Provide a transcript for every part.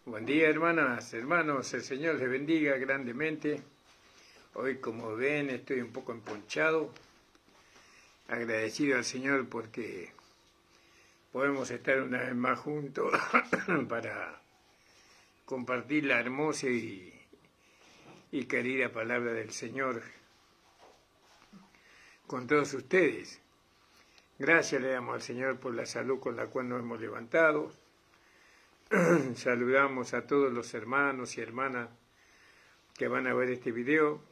Buen día, hermanas, hermanos, el Señor les bendiga grandemente. Hoy, como ven, estoy un poco emponchado, agradecido al Señor porque podemos estar una vez más juntos para compartir la hermosa y querida palabra del Señor con todos ustedes. Gracias le damos al Señor por la salud con la cual nos hemos levantado. Saludamos a todos los hermanos y hermanas que van a ver este video.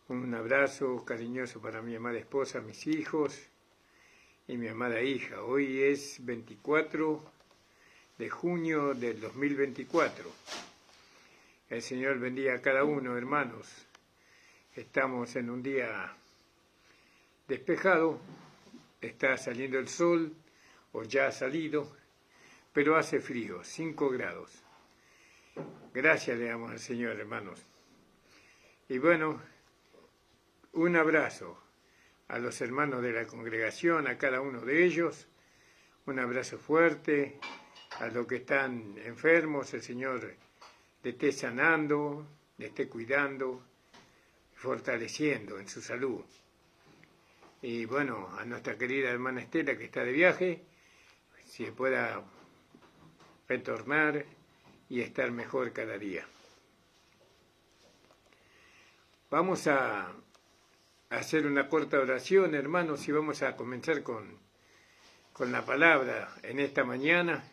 Un abrazo cariñoso para mi amada esposa, mis hijos y mi amada hija. Hoy es 24 de junio del 2024. El Señor bendiga a cada uno, hermanos. Estamos en un día despejado, está saliendo el sol, o ya ha salido, pero hace frío, 5 grados. Gracias le damos al Señor, hermanos. Y bueno, un abrazo a los hermanos de la congregación, a cada uno de ellos. Un abrazo fuerte a los que están enfermos. El Señor le esté sanando, le esté cuidando, fortaleciendo en su salud. Y bueno, a nuestra querida hermana Estela, que está de viaje, si pueda retornar y estar mejor cada día. Vamos a hacer una corta oración, hermanos, y vamos a comenzar con la palabra en esta mañana,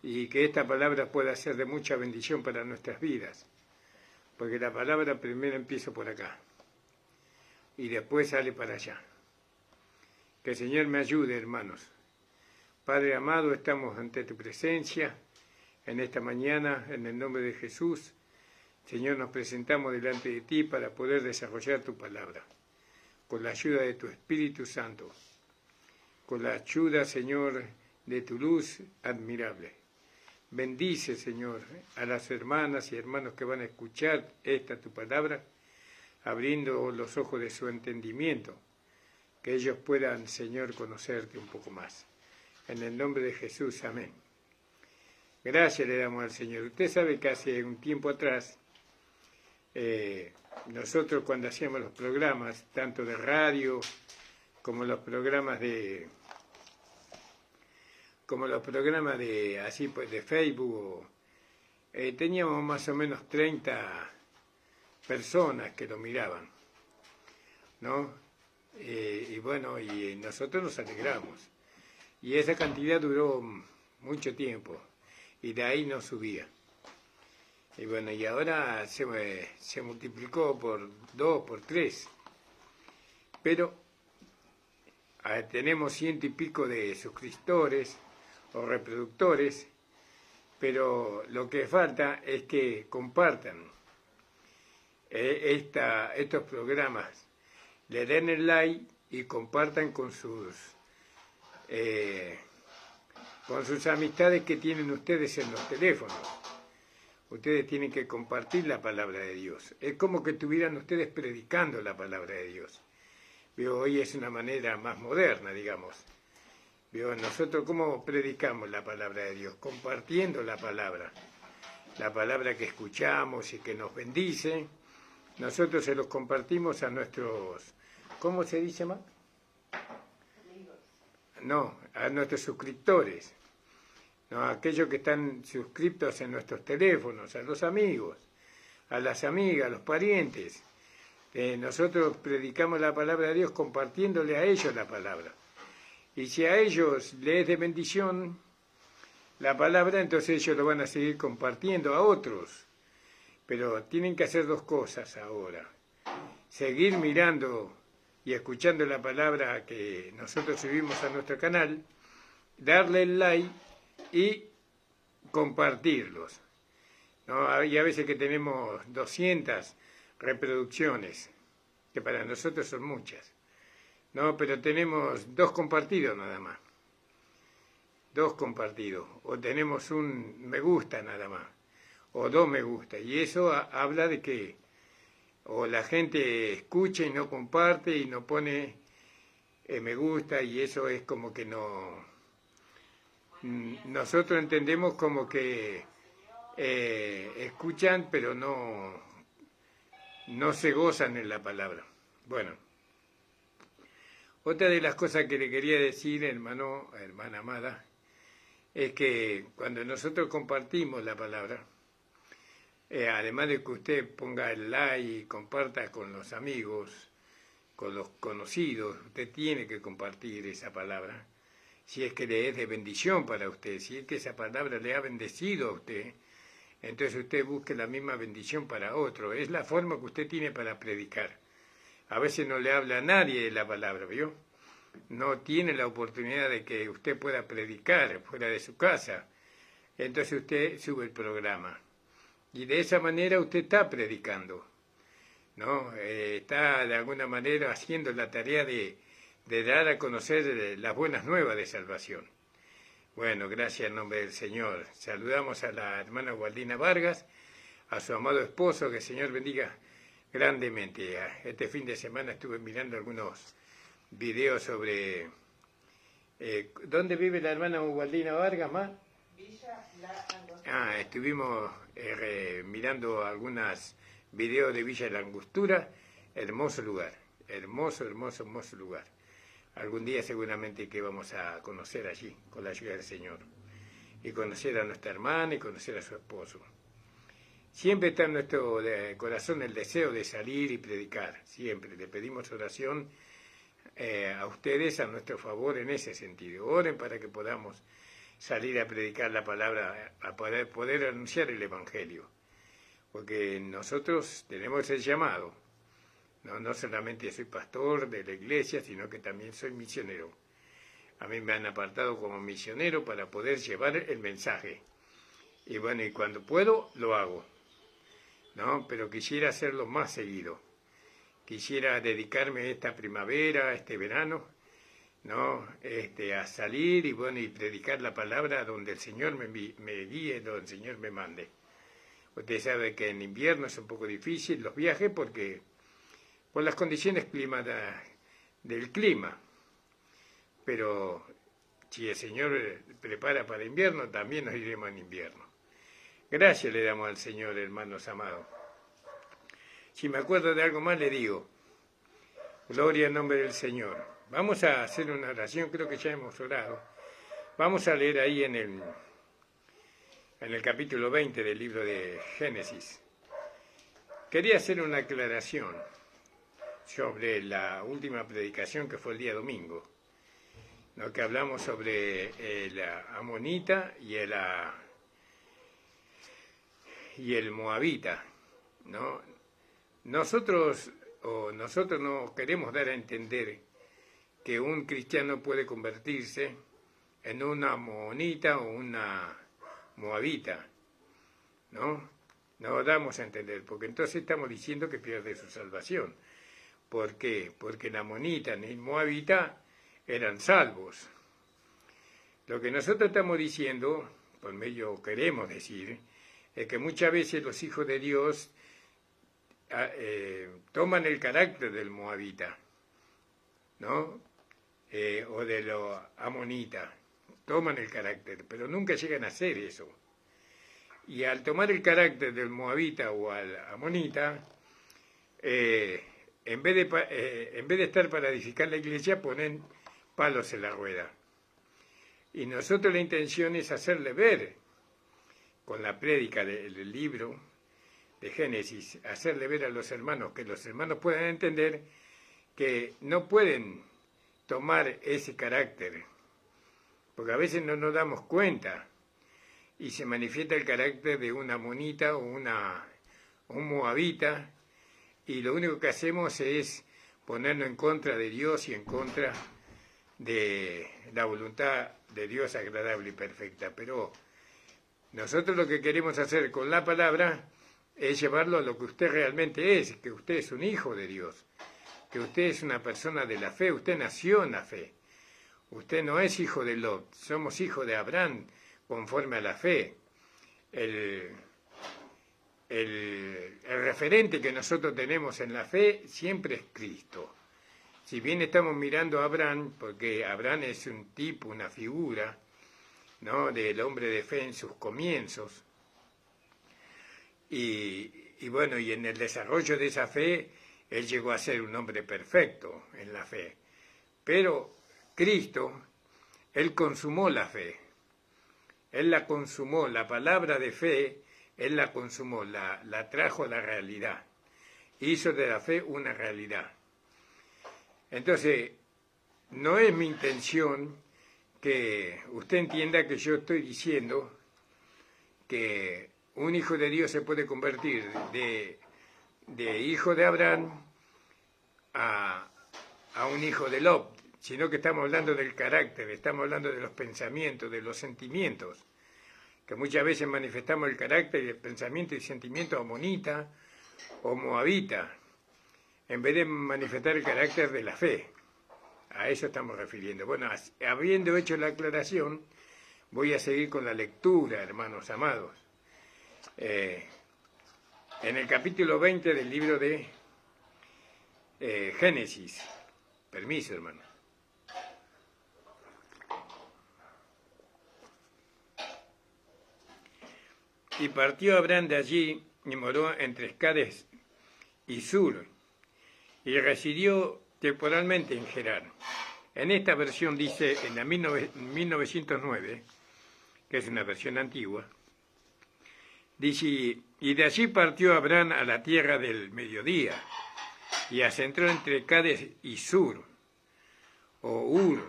y que esta palabra pueda ser de mucha bendición para nuestras vidas, porque la palabra primero empieza por acá y después sale para allá. Que el Señor me ayude, hermanos. Padre amado, estamos ante tu presencia en esta mañana, en el nombre de Jesús. Señor, nos presentamos delante de ti para poder desarrollar tu palabra, con la ayuda de tu Espíritu Santo, con la ayuda, Señor, de tu luz admirable. Bendice, Señor, a las hermanas y hermanos que van a escuchar esta tu palabra, abriendo los ojos de su entendimiento, que ellos puedan, Señor, conocerte un poco más. En el nombre de Jesús, amén. Gracias le damos al Señor. Usted sabe que hace un tiempo atrás, nosotros cuando hacíamos los programas, tanto de radio como los programas de así pues de Facebook, teníamos más o menos 30 personas que lo miraban, ¿no? Y bueno, y nosotros nos alegramos. Y esa cantidad duró mucho tiempo, y de ahí no subía. Y bueno, y ahora se multiplicó por 2, por 3. Pero tenemos 100 y pico de suscriptores o reproductores, pero lo que falta es que compartan estos programas, le den el like y compartan con sus amistades que tienen ustedes en los teléfonos. Ustedes tienen que compartir la palabra de Dios. Es como que estuvieran ustedes predicando la palabra de Dios. Hoy es una manera más moderna, digamos. Nosotros, ¿cómo predicamos la palabra de Dios? Compartiendo la palabra que escuchamos y que nos bendice. Nosotros se los compartimos a nuestros, ¿cómo se dice más? No, a nuestros suscriptores, ¿no? A aquellos que están suscriptos en nuestros teléfonos, a los amigos, a las amigas, a los parientes. Nosotros predicamos la palabra de Dios compartiéndole a ellos la palabra. Y si a ellos les es de bendición la palabra, entonces ellos lo van a seguir compartiendo a otros. Pero tienen que hacer dos cosas ahora. Seguir mirando y escuchando la palabra que nosotros subimos a nuestro canal, darle el like y compartirlos, ¿no? Hay a veces que tenemos 200 reproducciones, que para nosotros son muchas, ¿no? Pero tenemos 2 compartidos nada más, 2 compartidos, o tenemos un me gusta nada más, o 2 me gusta, y eso habla de que o la gente escucha y no comparte y no pone me gusta, y eso es como que no nosotros entendemos como que escuchan, pero no se gozan en la palabra. Bueno, otra de las cosas que le quería decir, hermana amada, es que cuando nosotros compartimos la palabra, además de que usted ponga el like y comparta con los amigos, con los conocidos, usted tiene que compartir esa palabra, si es que le es de bendición para usted, si es que esa palabra le ha bendecido a usted, entonces usted busque la misma bendición para otro. Es la forma que usted tiene para predicar. A veces no le habla a nadie de la palabra, ¿vio? No tiene la oportunidad de que usted pueda predicar fuera de su casa. Entonces usted sube el programa. Y de esa manera usted está predicando, ¿no? Está de alguna manera haciendo la tarea de dar a conocer las buenas nuevas de salvación. Bueno, gracias en nombre del Señor. Saludamos a la hermana Waldina Vargas, a su amado esposo, que el Señor bendiga grandemente. Este fin de semana estuve mirando algunos videos sobre... ¿dónde vive la hermana Waldina Vargas, más? Villa La Angostura. Estuvimos mirando algunos videos de Villa La Angostura. Hermoso lugar, hermoso lugar. Algún día seguramente que vamos a conocer allí, con la ayuda del Señor. Y conocer a nuestra hermana y conocer a su esposo. Siempre está en nuestro corazón el deseo de salir y predicar. Siempre le pedimos oración a ustedes a nuestro favor en ese sentido. Oren para que podamos salir a predicar la palabra, a poder anunciar el Evangelio. Porque nosotros tenemos el llamado. No solamente soy pastor de la iglesia, sino que también soy misionero. A mí me han apartado como misionero para poder llevar el mensaje. Y bueno, y cuando puedo, lo hago. ¿No? Pero quisiera hacerlo más seguido. Quisiera dedicarme esta primavera, este verano, ¿no? A salir y bueno, y predicar la palabra donde el Señor me guíe, donde el Señor me mande. Usted sabe que en invierno es un poco difícil los viajes porque por las condiciones del clima. Pero si el Señor prepara para invierno, también nos iremos en invierno. Gracias le damos al Señor, hermanos amados. Si me acuerdo de algo más, le digo, gloria en nombre del Señor. Vamos a hacer una oración, creo que ya hemos orado. Vamos a leer ahí en el capítulo 20 del libro de Génesis. Quería hacer una aclaración sobre la última predicación que fue el día domingo, ¿no? Que hablamos sobre la amonita y el moabita, ¿no? Nosotros no queremos dar a entender que un cristiano puede convertirse en una amonita o una moabita, ¿no? No damos a entender, porque entonces estamos diciendo que pierde su salvación. ¿Por qué? Porque la amonita ni el moabita eran salvos. Lo que nosotros estamos diciendo, por medio queremos decir, es que muchas veces los hijos de Dios toman el carácter del moabita, ¿no? O de lo amonita, toman el carácter, pero nunca llegan a hacer eso. Y al tomar el carácter del moabita o al amonita, en vez de estar para edificar la iglesia, ponen palos en la rueda. Y nosotros la intención es hacerle ver, con la prédica del libro de Génesis, hacerle ver a los hermanos, que los hermanos puedan entender que no pueden tomar ese carácter, porque a veces no nos damos cuenta, y se manifiesta el carácter de una amonita o un moabita, y lo único que hacemos es ponernos en contra de Dios y en contra de la voluntad de Dios agradable y perfecta. Pero nosotros lo que queremos hacer con la palabra es llevarlo a lo que usted realmente es, que usted es un hijo de Dios, que usted es una persona de la fe, usted nació en la fe. Usted no es hijo de Lot, somos hijos de Abraham conforme a la fe. El referente que nosotros tenemos en la fe siempre es Cristo. Si bien estamos mirando a Abraham, porque Abraham es un tipo, una figura, ¿no?, del hombre de fe en sus comienzos. Y bueno, y en el desarrollo de esa fe, él llegó a ser un hombre perfecto en la fe. Pero Cristo, él consumó la fe. Él la consumó, la palabra de fe, él la consumó, la trajo a la realidad. Hizo de la fe una realidad. Entonces, no es mi intención que usted entienda que yo estoy diciendo que un hijo de Dios se puede convertir de hijo de Abraham a un hijo de Lot, sino que estamos hablando del carácter, estamos hablando de los pensamientos, de los sentimientos, que muchas veces manifestamos el carácter y el pensamiento y sentimiento amonita o moabita, en vez de manifestar el carácter de la fe. A eso estamos refiriendo. Bueno, habiendo hecho la aclaración, voy a seguir con la lectura, hermanos amados. En el capítulo 20 del libro de Génesis. Permiso, hermano. Y partió Abraham de allí y moró entre Cades y Sur, y residió temporalmente en Gerar. En esta versión dice, en la 1909, que es una versión antigua, dice, y de allí partió Abraham a la tierra del mediodía, y asentó entre Cades y Sur, o Ur,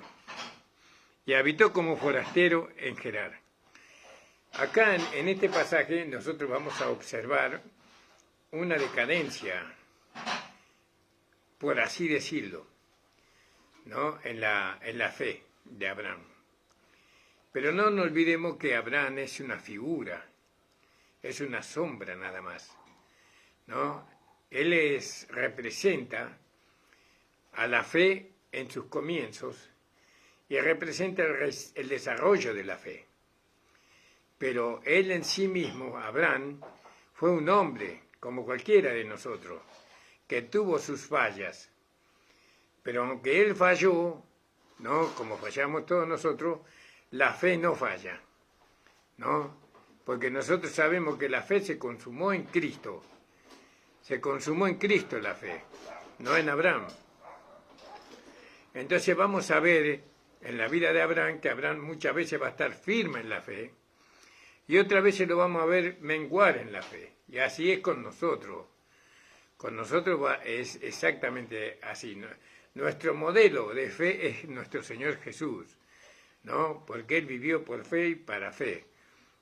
y habitó como forastero en Gerar. Acá en este pasaje nosotros vamos a observar una decadencia, por así decirlo, ¿no?, en la fe de Abraham. Pero no nos olvidemos que Abraham es una figura, es una sombra nada más, ¿no? Él representa a la fe en sus comienzos y representa el desarrollo de la fe. Pero él en sí mismo, Abraham, fue un hombre como cualquiera de nosotros, que tuvo sus fallas. Pero aunque él falló, ¿no?, como fallamos todos nosotros, la fe no falla, ¿no? Porque nosotros sabemos que la fe se consumó en Cristo. Se consumó en Cristo la fe, no en Abraham. Entonces vamos a ver en la vida de Abraham que Abraham muchas veces va a estar firme en la fe y otras veces lo vamos a ver menguar en la fe. Y así es con nosotros. Con nosotros es exactamente así, ¿no? Nuestro modelo de fe es nuestro Señor Jesús, ¿no? Porque Él vivió por fe y para fe.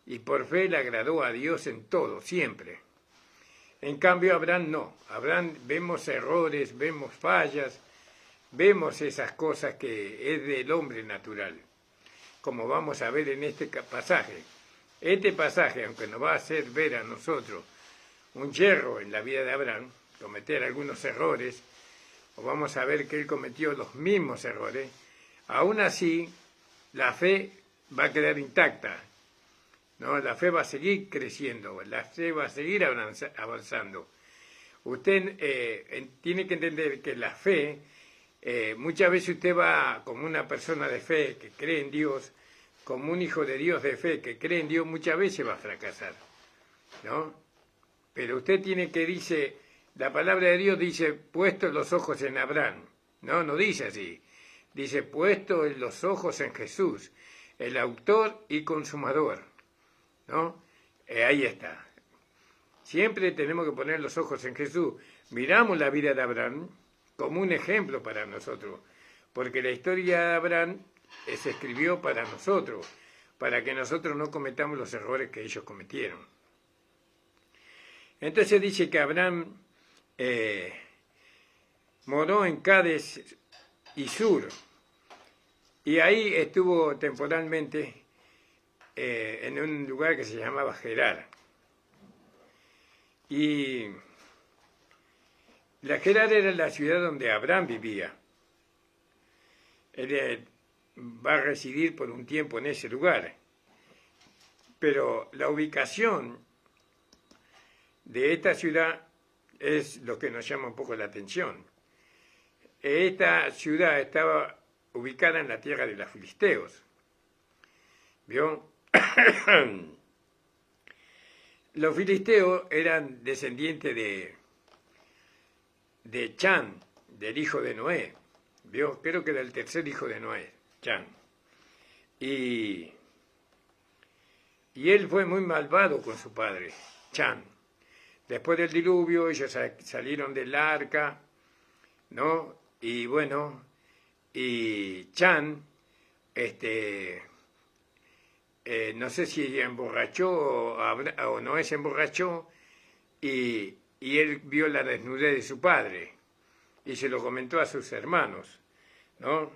Y por fe le agradó a Dios en todo, siempre. En cambio, Abraham no. Abraham vemos errores, vemos fallas, vemos esas cosas que es del hombre natural, como vamos a ver en este pasaje. Este pasaje, aunque nos va a hacer ver a nosotros un yerro en la vida de Abraham, cometer algunos errores, o vamos a ver que él cometió los mismos errores, aún así la fe va a quedar intacta, ¿no? La fe va a seguir creciendo, la fe va a seguir avanzando. Usted tiene que entender que la fe, muchas veces usted va como una persona de fe que cree en Dios, como un hijo de Dios de fe que cree en Dios, muchas veces va a fracasar, ¿no? Pero usted tiene que, dice, la palabra de Dios dice, puesto los ojos en Abraham. No dice así. Dice, puesto los ojos en Jesús, el autor y consumador, ¿no? Ahí está. Siempre tenemos que poner los ojos en Jesús. Miramos la vida de Abraham como un ejemplo para nosotros, porque la historia de Abraham se escribió para nosotros, para que nosotros no cometamos los errores que ellos cometieron. Entonces dice que Abraham moró en Cades y Sur, y ahí estuvo temporalmente en un lugar que se llamaba Gerar. Y la Gerar era la ciudad donde Abraham vivía. Él va a residir por un tiempo en ese lugar. Pero la ubicación de esta ciudad es lo que nos llama un poco la atención. Esta ciudad estaba ubicada en la tierra de los filisteos. ¿Vio? Los filisteos eran descendientes de Chan, del hijo de Noé. ¿Vio? Creo que era el tercer hijo de Noé, Chan. Y él fue muy malvado con su padre, Chan. Después del diluvio, ellos salieron del arca, ¿no? Y bueno, y Chan, no sé si emborrachó o Noé se emborrachó, y él vio la desnudez de su padre, y se lo comentó a sus hermanos, ¿no?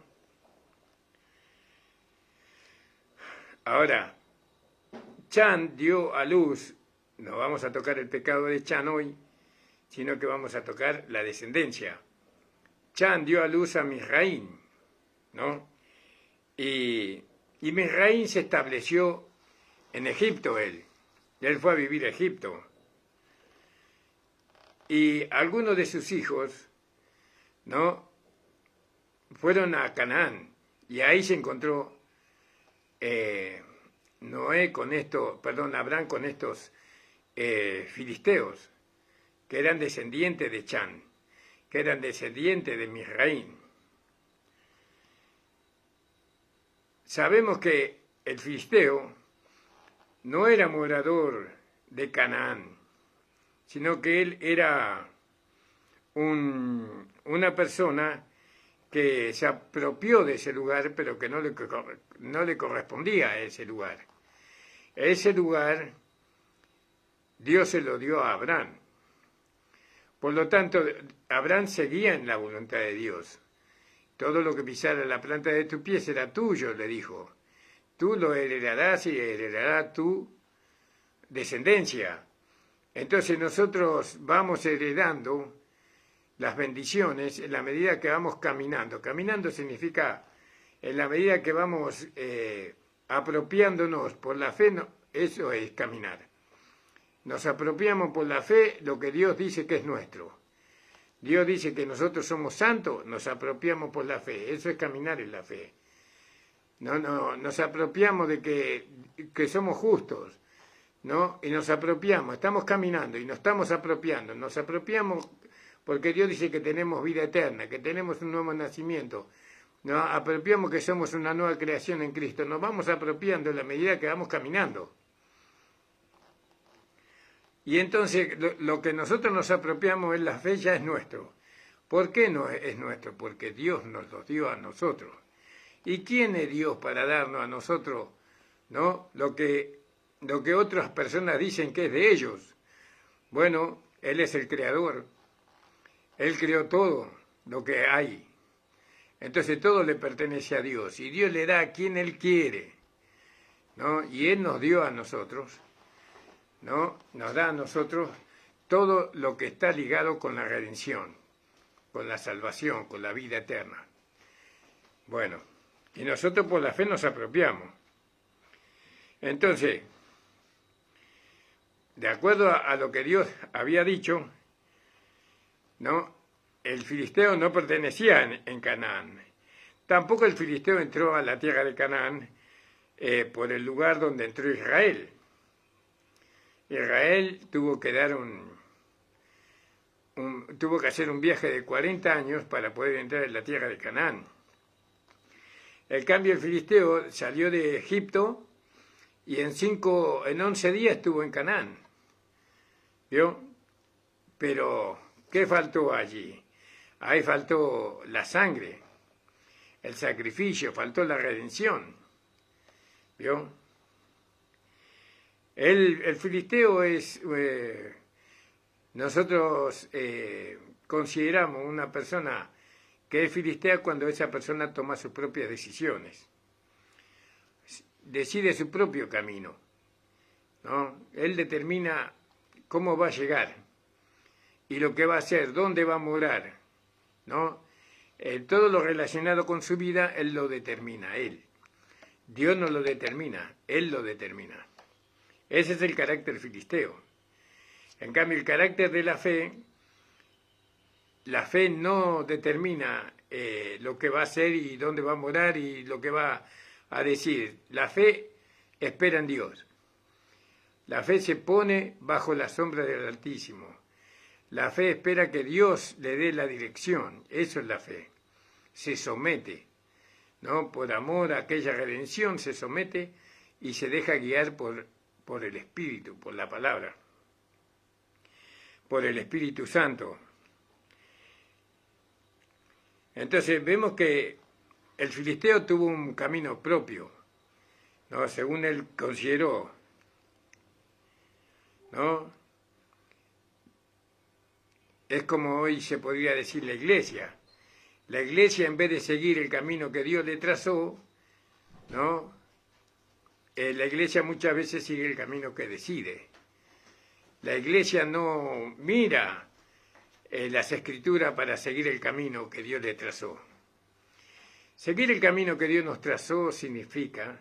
Ahora, Chan dio a luz, no vamos a tocar el pecado de Chan hoy, sino que vamos a tocar la descendencia. Chan dio a luz a Misraín, ¿no? Y Misraín se estableció en Egipto, él fue a vivir a Egipto. Y algunos de sus hijos, ¿no?, fueron a Canaán, y ahí se encontró Abraham con estos filisteos, que eran descendientes de Chan, que eran descendientes de Misraín. Sabemos que el filisteo no era morador de Canaán, sino que él era una persona que se apropió de ese lugar, pero que no le correspondía a ese lugar. Ese lugar Dios se lo dio a Abraham. Por lo tanto, Abraham seguía en la voluntad de Dios. Todo lo que pisara la planta de tu pie será tuyo, le dijo. Tú lo heredarás y heredará tu descendencia. Entonces nosotros vamos heredando las bendiciones en la medida que vamos caminando. Caminando significa en la medida que vamos apropiándonos por la fe, eso es caminar. Nos apropiamos por la fe lo que Dios dice que es nuestro. Dios dice que nosotros somos santos, nos apropiamos por la fe. Eso es caminar en la fe. No, nos apropiamos de que somos justos, ¿no? Y nos apropiamos, estamos caminando y nos estamos apropiando. Nos apropiamos porque Dios dice que tenemos vida eterna, que tenemos un nuevo nacimiento. Nos apropiamos que somos una nueva creación en Cristo. Nos vamos apropiando en la medida que vamos caminando. Y entonces lo que nosotros nos apropiamos en la fe ya es nuestro. ¿Por qué no es nuestro? Porque Dios nos lo dio a nosotros. ¿Y quién es Dios para darnos a nosotros, ¿no?, lo que otras personas dicen que es de ellos? Bueno, Él es el creador. Él creó todo lo que hay. Entonces todo le pertenece a Dios. Y Dios le da a quien Él quiere, ¿no? Y Él nos dio a nosotros, ¿no? Nos da a nosotros todo lo que está ligado con la redención, con la salvación, con la vida eterna. Bueno, y nosotros por la fe nos apropiamos. Entonces, de acuerdo a lo que Dios había dicho, ¿no?, el filisteo no pertenecía en Canaán. Tampoco el filisteo entró a la tierra de Canaán por el lugar donde entró Israel. Israel tuvo que hacer un viaje de 40 años para poder entrar en la tierra de Canaán. En cambio, el filisteo salió de Egipto y en 11 días estuvo en Canaán. ¿Vio? Pero, ¿qué faltó allí? Ahí faltó la sangre, el sacrificio, faltó la redención. ¿Vio? El filisteo es, nosotros consideramos una persona que es filistea cuando esa persona toma sus propias decisiones, decide su propio camino, ¿no? Él determina cómo va a llegar y lo que va a hacer, dónde va a morar, ¿no? Todo lo relacionado con su vida, él lo determina, él. Dios no lo determina, él lo determina. Ese es el carácter filisteo. En cambio, el carácter de la fe no determina lo que va a hacer y dónde va a morar y lo que va a decir. La fe espera en Dios. La fe se pone bajo la sombra del Altísimo. La fe espera que Dios le dé la dirección. Eso es la fe. Se somete, ¿no? Por amor a aquella redención se somete y se deja guiar por el Espíritu, por la palabra, por el Espíritu Santo. Entonces vemos que el filisteo tuvo un camino propio, ¿no? Según él consideró, ¿no? Es como hoy se podría decir la iglesia. La iglesia, en vez de seguir el camino que Dios le trazó, ¿no? La iglesia muchas veces sigue el camino que decide. La iglesia no mira las escrituras para seguir el camino que Dios le trazó. Seguir el camino que Dios nos trazó significa,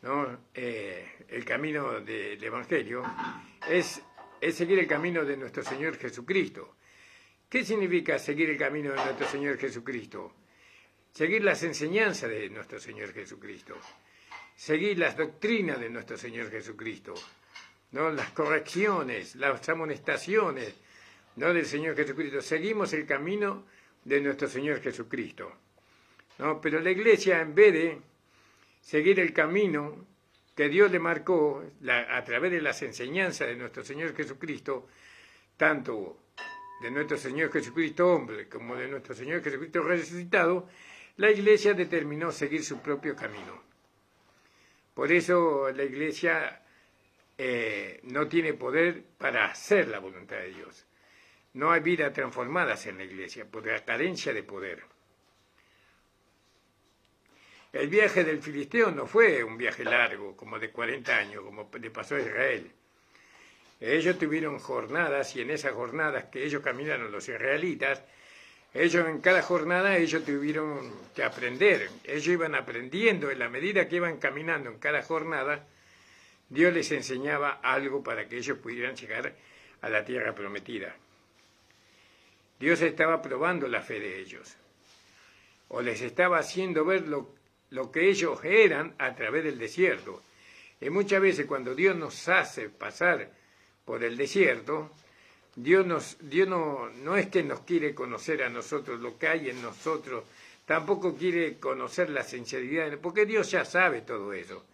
¿no? El camino del Evangelio es seguir el camino de nuestro Señor Jesucristo. ¿Qué significa seguir el camino de nuestro Señor Jesucristo? Seguir las enseñanzas de nuestro Señor Jesucristo. Seguir las doctrinas de nuestro Señor Jesucristo, ¿no? Las correcciones, las amonestaciones, ¿no? Del Señor Jesucristo. Seguimos el camino de nuestro Señor Jesucristo, ¿no? Pero la iglesia, en vez de seguir el camino que Dios le marcó a través de las enseñanzas de nuestro Señor Jesucristo, tanto de nuestro Señor Jesucristo hombre como de nuestro Señor Jesucristo resucitado, la iglesia determinó seguir su propio camino. Por eso la iglesia no tiene poder para hacer la voluntad de Dios. No hay vidas transformadas en la iglesia por la carencia de poder. El viaje del filisteo no fue un viaje largo, como de 40 años, como le pasó a Israel. Ellos tuvieron jornadas, y en esas jornadas que ellos caminaron, los israelitas, ellos en cada jornada ellos tuvieron que aprender. Ellos iban aprendiendo, en la medida que iban caminando en cada jornada, Dios les enseñaba algo para que ellos pudieran llegar a la tierra prometida. Dios estaba probando la fe de ellos, o les estaba haciendo ver lo que ellos eran a través del desierto. Y muchas veces cuando Dios nos hace pasar por el desierto, Dios no es que nos quiere conocer a nosotros, lo que hay en nosotros, tampoco quiere conocer la sinceridad, porque Dios ya sabe todo eso.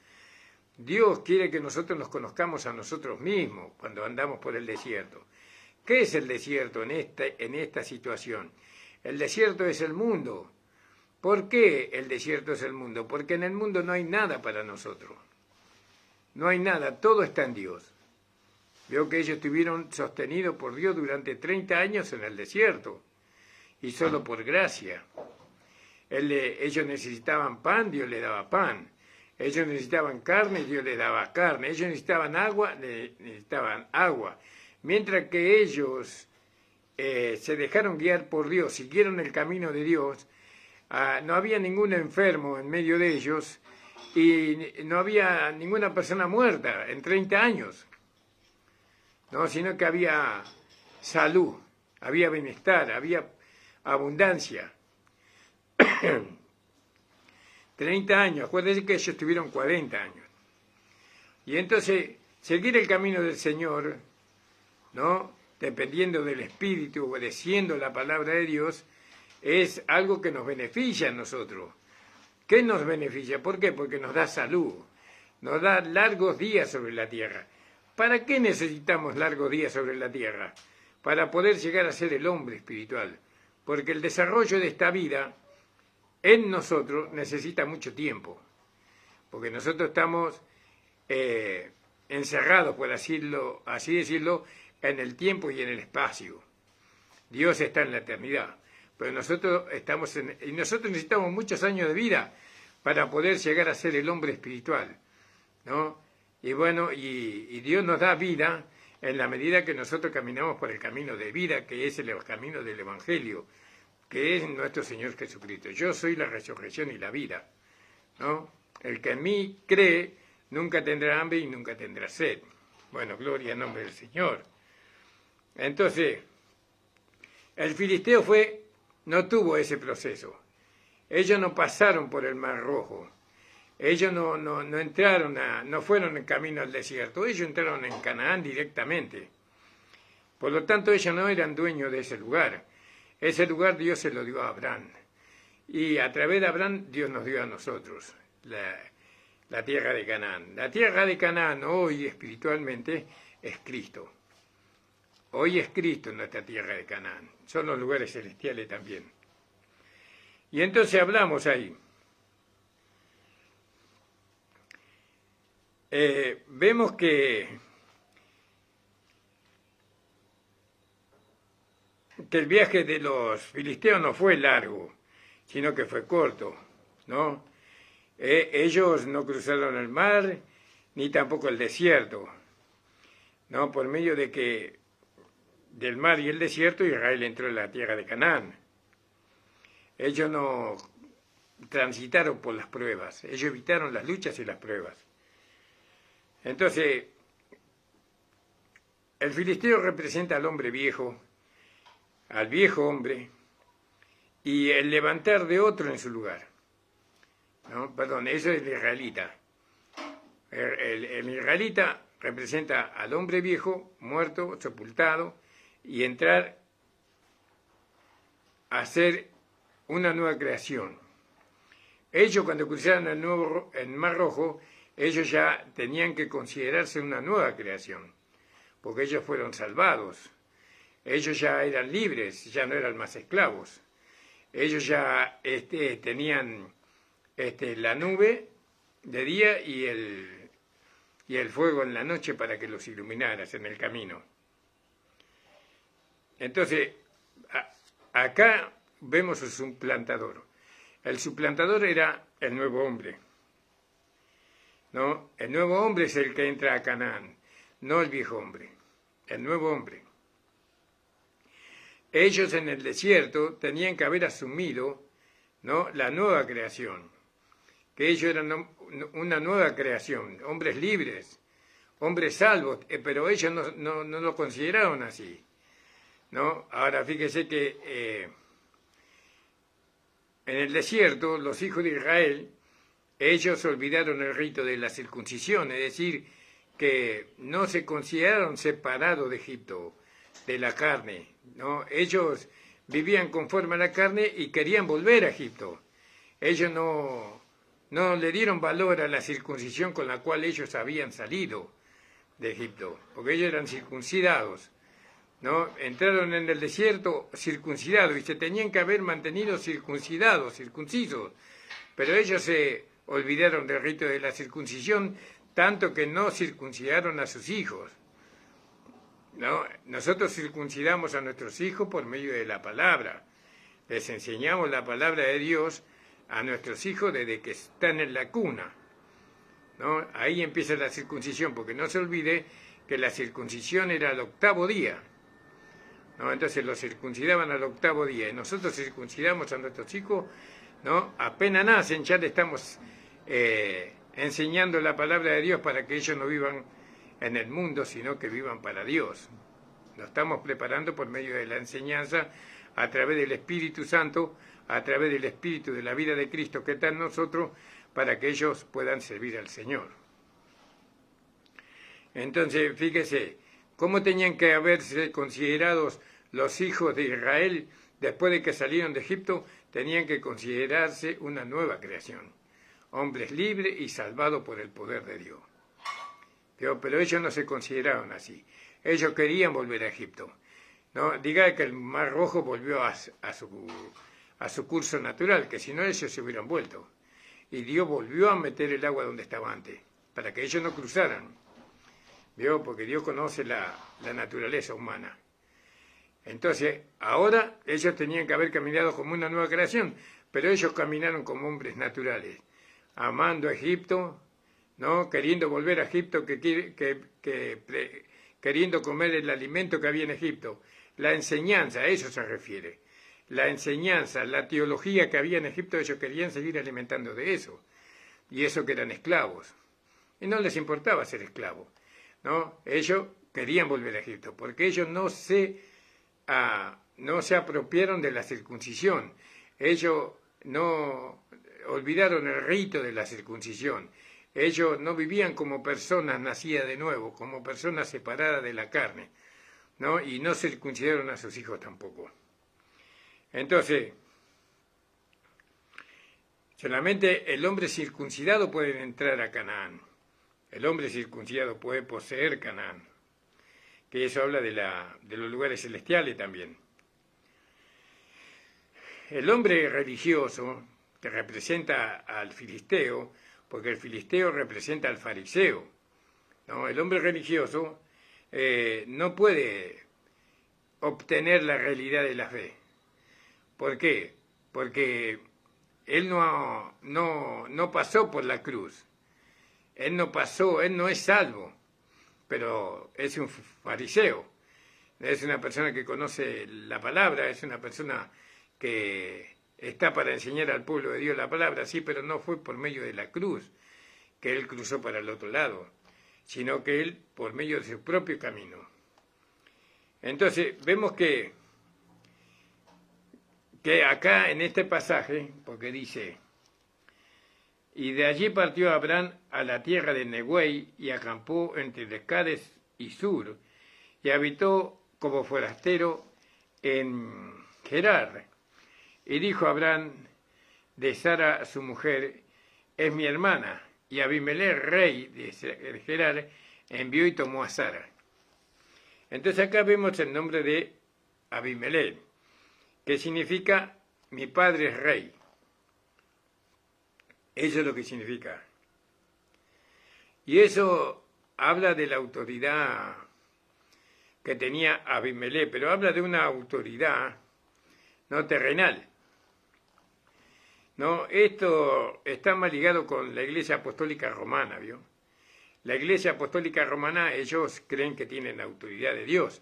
Dios quiere que nosotros nos conozcamos a nosotros mismos cuando andamos por el desierto. ¿Qué es el desierto en esta situación? El desierto es el mundo. ¿Por qué el desierto es el mundo? Porque en el mundo no hay nada para nosotros. No hay nada, todo está en Dios. Veo que ellos estuvieron sostenidos por Dios durante 30 años en el desierto, y solo por gracia. Ellos necesitaban pan, Dios les daba pan. Ellos necesitaban carne, Dios les daba carne. Ellos necesitaban agua, necesitaban agua. Mientras que ellos se dejaron guiar por Dios, siguieron el camino de Dios, no había ningún enfermo en medio de ellos y no había ninguna persona muerta en 30 años, ¿no? Sino que había salud, había bienestar, había abundancia. 30 años, acuérdense que ellos tuvieron 40 años. Y entonces, seguir el camino del Señor, ¿no? Dependiendo del Espíritu, obedeciendo la palabra de Dios, es algo que nos beneficia a nosotros. ¿Qué nos beneficia? ¿Por qué? Porque nos da salud, nos da largos días sobre la tierra. ¿Para qué necesitamos largos días sobre la tierra? Para poder llegar a ser el hombre espiritual. Porque el desarrollo de esta vida en nosotros necesita mucho tiempo. Porque nosotros estamos encerrados, por así decirlo, en el tiempo y en el espacio. Dios está en la eternidad. Pero nosotros nosotros necesitamos muchos años de vida para poder llegar a ser el hombre espiritual, ¿no? Y bueno, y Dios nos da vida en la medida que nosotros caminamos por el camino de vida, que es el camino del Evangelio, que es nuestro Señor Jesucristo. Yo soy la resurrección y la vida, ¿no? El que en mí cree nunca tendrá hambre y nunca tendrá sed. Bueno, gloria en nombre del Señor. Entonces, el filisteo no tuvo ese proceso. Ellos no pasaron por el Mar Rojo. Ellos no entraron no fueron en camino al desierto, ellos entraron en Canaán directamente. Por lo tanto, ellos no eran dueños de ese lugar. Ese lugar Dios se lo dio a Abraham. Y a través de Abraham Dios nos dio a nosotros la tierra de Canaán. La tierra de Canaán hoy espiritualmente es Cristo. Hoy es Cristo nuestra tierra de Canaán. Son los lugares celestiales también. Y entonces hablamos ahí. Vemos que el viaje de los filisteos no fue largo, sino que fue corto, ¿no? Ellos no cruzaron el mar, ni tampoco el desierto, ¿no? Por medio del mar y el desierto, Israel entró en la tierra de Canaán. Ellos no transitaron por las pruebas, ellos evitaron las luchas y las pruebas. Entonces, el filisteo representa al hombre viejo, al viejo hombre, y el levantar de otro en su lugar. ¿No? Perdón, eso es el israelita. El israelita representa al hombre viejo, muerto, sepultado, y entrar a ser una nueva creación. Ellos cuando cruzaron el Mar Rojo, ellos ya tenían que considerarse una nueva creación, porque ellos fueron salvados. Ellos ya eran libres, ya no eran más esclavos. Ellos ya tenían la nube de día y el fuego en la noche para que los iluminaras en el camino. Entonces, acá vemos el suplantador. El suplantador era el nuevo hombre, ¿no? El nuevo hombre es el que entra a Canaán, no el viejo hombre, el nuevo hombre. Ellos en el desierto tenían que haber asumido, ¿no?, la nueva creación, que ellos eran una nueva creación, hombres libres, hombres salvos, pero ellos no lo consideraron así, ¿no? Ahora fíjese que en el desierto los hijos de Israel, ellos olvidaron el rito de la circuncisión, es decir, que no se consideraron separados de Egipto, de la carne, ¿no? Ellos vivían conforme a la carne y querían volver a Egipto. Ellos no le dieron valor a la circuncisión con la cual ellos habían salido de Egipto, porque ellos eran circuncidados, ¿no? Entraron en el desierto circuncidados y se tenían que haber mantenido circuncisos, pero ellos se olvidaron del rito de la circuncisión, tanto que no circuncidaron a sus hijos, ¿no? Nosotros circuncidamos a nuestros hijos por medio de la palabra. Les enseñamos la palabra de Dios a nuestros hijos desde que están en la cuna, ¿no? Ahí empieza la circuncisión, porque no se olvide que la circuncisión era al 8º día, ¿no? Entonces los circuncidaban al 8º día, y nosotros circuncidamos a nuestros hijos, ¿no? Apenas nacen, ya le estamos enseñando la palabra de Dios para que ellos no vivan en el mundo, sino que vivan para Dios. Lo estamos preparando por medio de la enseñanza, a través del Espíritu Santo, a través del Espíritu de la vida de Cristo que está en nosotros, para que ellos puedan servir al Señor. Entonces, fíjese, ¿cómo tenían que haberse considerados los hijos de Israel después de que salieron de Egipto? Tenían que considerarse una nueva creación, hombres libres y salvados por el poder de Dios. Pero ellos no se consideraron así. Ellos querían volver a Egipto, ¿no? Diga que el Mar Rojo volvió a su curso natural, que si no ellos se hubieran vuelto. Y Dios volvió a meter el agua donde estaba antes, para que ellos no cruzaran. ¿Vio? Porque Dios conoce la naturaleza humana. Entonces, ahora ellos tenían que haber caminado como una nueva creación, pero ellos caminaron como hombres naturales, amando a Egipto, ¿no? Queriendo volver a Egipto, queriendo comer el alimento que había en Egipto. La enseñanza, a eso se refiere. La enseñanza, la teología que había en Egipto, ellos querían seguir alimentando de eso. Y eso que eran esclavos. Y no les importaba ser esclavos, ¿no? Ellos querían volver a Egipto, porque ellos no se apropiaron de la circuncisión. Ellos no olvidaron el rito de la circuncisión. Ellos no vivían como personas nacidas de nuevo, como personas separadas de la carne, ¿no? Y no circuncidaron a sus hijos tampoco. Entonces, solamente el hombre circuncidado puede entrar a Canaán. El hombre circuncidado puede poseer Canaán. Que eso habla de los lugares celestiales también. El hombre religioso, que representa al filisteo, porque el filisteo representa al fariseo, ¿no? El hombre religioso no puede obtener la realidad de la fe. ¿Por qué? Porque él no pasó por la cruz. Él no es salvo, pero es un fariseo. Es una persona que conoce la palabra, es una persona que está para enseñar al pueblo de Dios la palabra, sí, pero no fue por medio de la cruz que él cruzó para el otro lado, sino que él por medio de su propio camino. Entonces, vemos que acá en este pasaje, porque dice, y de allí partió Abraham a la tierra de Neguey y acampó entre Cades y Sur, y habitó como forastero en Gerar. Y dijo Abraham de Sara su mujer, es mi hermana. Y Abimelech, rey de Gerar, envió y tomó a Sara. Entonces acá vemos el nombre de Abimelech, que significa mi padre es rey. Eso es lo que significa. Y eso habla de la autoridad que tenía Abimelech, pero habla de una autoridad no terrenal. No, esto está más ligado con la Iglesia Apostólica Romana, ¿vio? La Iglesia Apostólica Romana, ellos creen que tienen autoridad de Dios,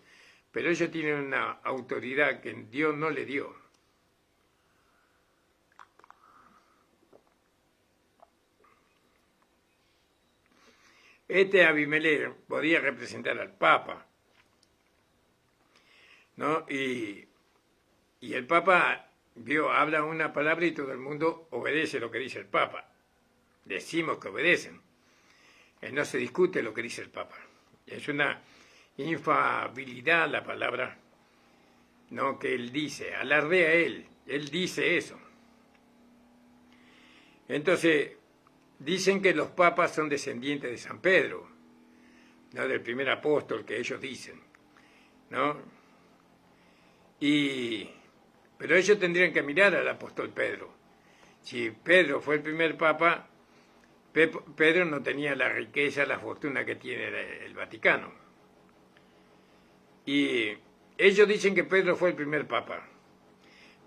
pero ellos tienen una autoridad que Dios no le dio. Este Abimelech podía representar al Papa, ¿no? Y el Papa habla una palabra y todo el mundo obedece lo que dice el Papa. Decimos que obedecen. No se discute lo que dice el Papa. Es una infalibilidad la palabra, ¿no? Que él dice, alardea él dice eso. Entonces, dicen que los papas son descendientes de San Pedro, ¿no? Del primer apóstol que ellos dicen, ¿no? Pero ellos tendrían que mirar al apóstol Pedro. Si Pedro fue el primer papa, Pedro no tenía la riqueza, la fortuna que tiene el Vaticano. Y ellos dicen que Pedro fue el primer papa.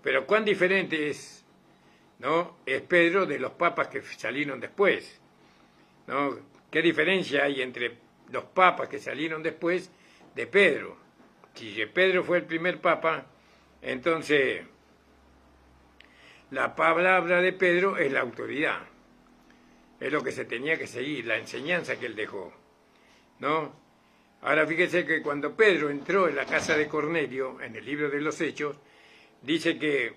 Pero cuán diferente es, ¿no? Es Pedro de los papas que salieron después, ¿no? ¿Qué diferencia hay entre los papas que salieron después de Pedro? Si Pedro fue el primer papa, entonces la palabra de Pedro es la autoridad. Es lo que se tenía que seguir, la enseñanza que él dejó, ¿no? Ahora fíjese que cuando Pedro entró en la casa de Cornelio, en el libro de los Hechos, dice que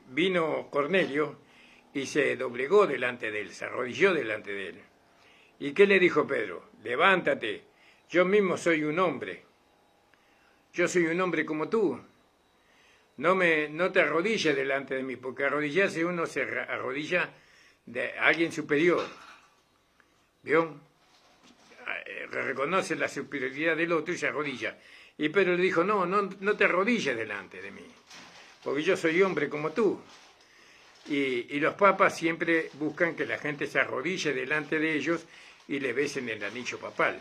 vino Cornelio y se doblegó delante de él, se arrodilló delante de él. ¿Y qué le dijo Pedro? Levántate, yo mismo soy un hombre. Yo soy un hombre como tú. No te arrodilles delante de mí, porque arrodillarse uno se arrodilla de alguien superior. ¿Vio? Reconoce la superioridad del otro y se arrodilla. Y Pedro le dijo, no te arrodilles delante de mí, porque yo soy hombre como tú. Y los papas siempre buscan que la gente se arrodille delante de ellos y le besen el anillo papal.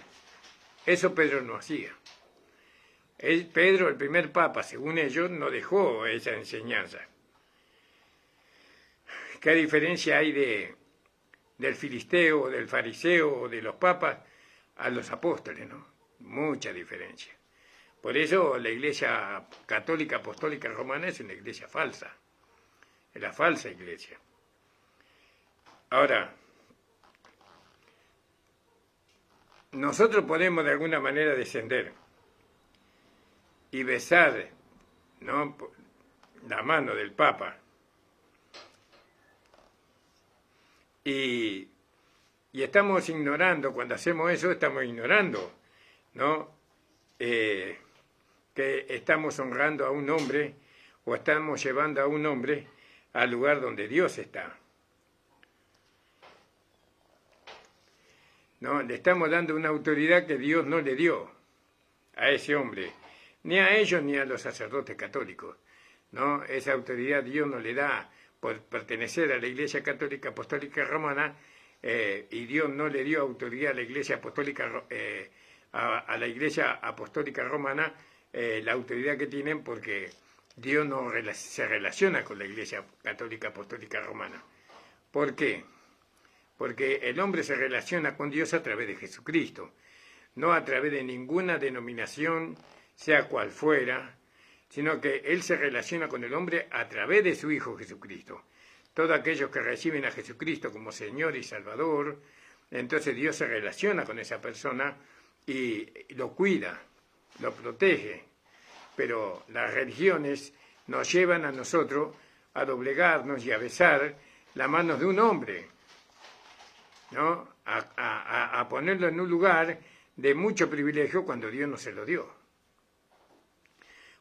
Eso Pedro no hacía. Pedro, el primer papa, según ellos, no dejó esa enseñanza. ¿Qué diferencia hay del filisteo, del fariseo o de los papas a los apóstoles, no? Mucha diferencia. Por eso la Iglesia Católica Apostólica Romana es una iglesia falsa. Es la falsa iglesia. Ahora, nosotros podemos de alguna manera descender y besar, ¿no?, la mano del Papa. Y estamos ignorando, cuando hacemos eso, estamos ignorando, ¿no? Que estamos honrando a un hombre o estamos llevando a un hombre al lugar donde Dios está. ¿No? Le estamos dando una autoridad que Dios no le dio a ese hombre, ni a ellos ni a los sacerdotes católicos, ¿no? Esa autoridad Dios no le da por pertenecer a la Iglesia Católica Apostólica Romana, y Dios no le dio autoridad a la Iglesia Apostólica, a la Iglesia Apostólica Romana, la autoridad que tienen, porque Dios no se relaciona con la Iglesia Católica Apostólica Romana. ¿Por qué? Porque el hombre se relaciona con Dios a través de Jesucristo, no a través de ninguna denominación, sea cual fuera, sino que Él se relaciona con el hombre a través de su Hijo Jesucristo. Todos aquellos que reciben a Jesucristo como Señor y Salvador, entonces Dios se relaciona con esa persona y lo cuida, lo protege. Pero las religiones nos llevan a nosotros a doblegarnos y a besar las manos de un hombre, ¿no? A ponerlo en un lugar de mucho privilegio cuando Dios no se lo dio.